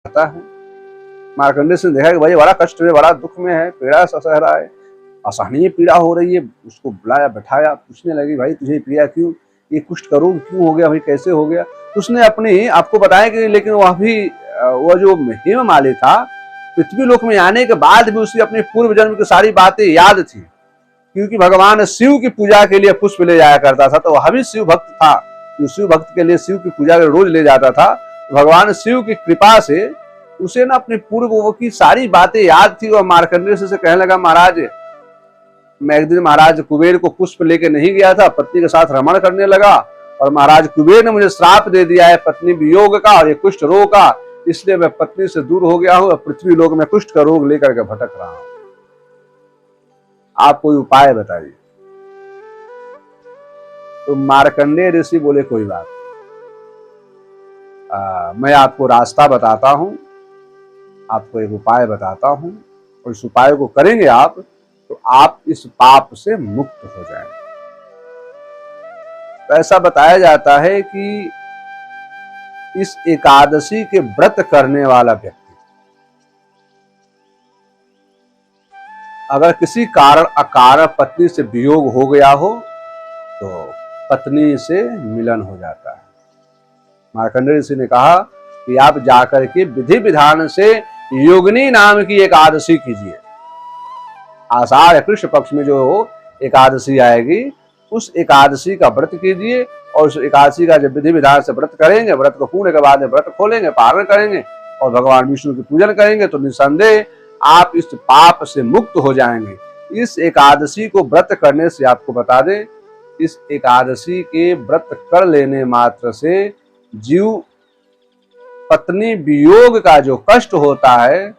आता है। मार्कंडेय ऋषि ने देखा कि भाई बड़ा कष्ट में, बड़ा दुख में है, पीड़ा सह रहा है, असहनीय पीड़ा हो रही है। उसको बुलाया, बैठाया, पूछने लगी भाई तुझे पीड़ा क्यों, ये कुष्ठ रोग क्यों हो गया भाई, कैसे हो गया। तो उसने अपनी आपको बताया कि लेकिन वह भी वह जो हेममाली था, पृथ्वी लोक में आने के बाद भी उसे अपने पूर्व जन्म की सारी बातें याद थी, क्योंकि भगवान शिव की पूजा के लिए पुष्प ले जाया करता था। तो वह भी शिव भक्त था, तो शिव भक्त के लिए शिव की पूजा के रोज ले जाता था। भगवान शिव की कृपा से उसे ना अपने पूर्व की सारी बातें याद थी। और मार्कंडेय से कहने लगा, महाराज मैं एक दिन महाराज कुबेर को पुष्प लेके नहीं गया था, पत्नी के साथ रमण करने लगा, और महाराज कुबेर ने मुझे श्राप दे दिया है पत्नी वियोग का और ये कुष्ठ रोग का, इसलिए मैं पत्नी से दूर हो गया हूं, पृथ्वी लोक में कुष्ठ का रोग लेकर के भटक रहा हूं। आप कोई उपाय बताइए। तो मार्कंडेय ऋषि बोले कोई बात नहीं, मैं आपको रास्ता बताता हूं, आपको एक उपाय बताता हूं, और इस उपाय को करेंगे आप तो आप इस पाप से मुक्त हो जाएंगे। तो ऐसा बताया जाता है कि इस एकादशी के व्रत करने वाला व्यक्ति अगर किसी कारण अकारण पत्नी से वियोग हो गया हो तो पत्नी से मिलन हो जाता है। मार्कंडेय ऋषि ने कहा कि आप जाकर के विधि विधान से योगिनी नाम की एकादशी कीजिए। आषाढ़ कृष्ण पक्ष में जो एकादशी आएगी उस एकादशी का व्रत कीजिए, और उस एकादशी का जब विधि विधान से व्रत करेंगे, व्रत को पूर्ण के बाद में व्रत खोलेंगे, पारण करेंगे और भगवान विष्णु की पूजन करेंगे, तो निसंदेह आप इस पाप से मुक्त हो जाएंगे। इस एकादशी को व्रत करने से आपको बता दें, इस एकादशी के व्रत कर लेने मात्र से जीव पत्नी वियोग का जो कष्ट होता है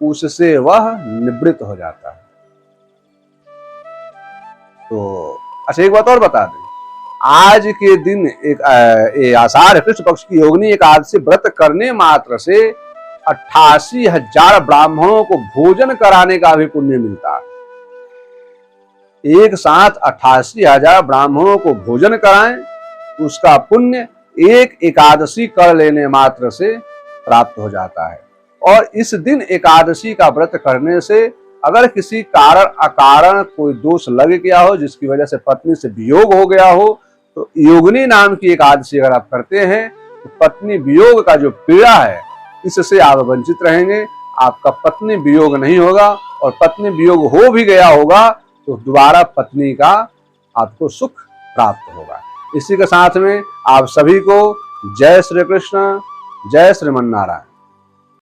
उससे वह निवृत्त हो जाता है। तो अच्छा एक बात और बता दें, आज के दिन एक आषाढ़ कृष्ण पक्ष की योगिनी एकादशी व्रत करने मात्र से 88,000 ब्राह्मणों को भोजन कराने का भी पुण्य मिलता है। एक साथ 88,000 ब्राह्मणों को भोजन कराएं, उसका पुण्य एक एकादशी कर लेने मात्र से प्राप्त हो जाता है। और इस दिन एकादशी का व्रत करने से अगर किसी कारण अकारण कोई दोष लग गया हो, जिसकी वजह से पत्नी से वियोग हो गया हो, तो योगिनी नाम की एकादशी अगर आप करते हैं तो पत्नी वियोग का जो पीड़ा है इससे आप वंचित रहेंगे। आपका पत्नी वियोग नहीं होगा, और पत्नी वियोग हो भी गया होगा तो दोबारा पत्नी का आपको सुख प्राप्त होगा। इसी के साथ में आप सभी को जय श्री कृष्ण, जय श्रीमन नारायण।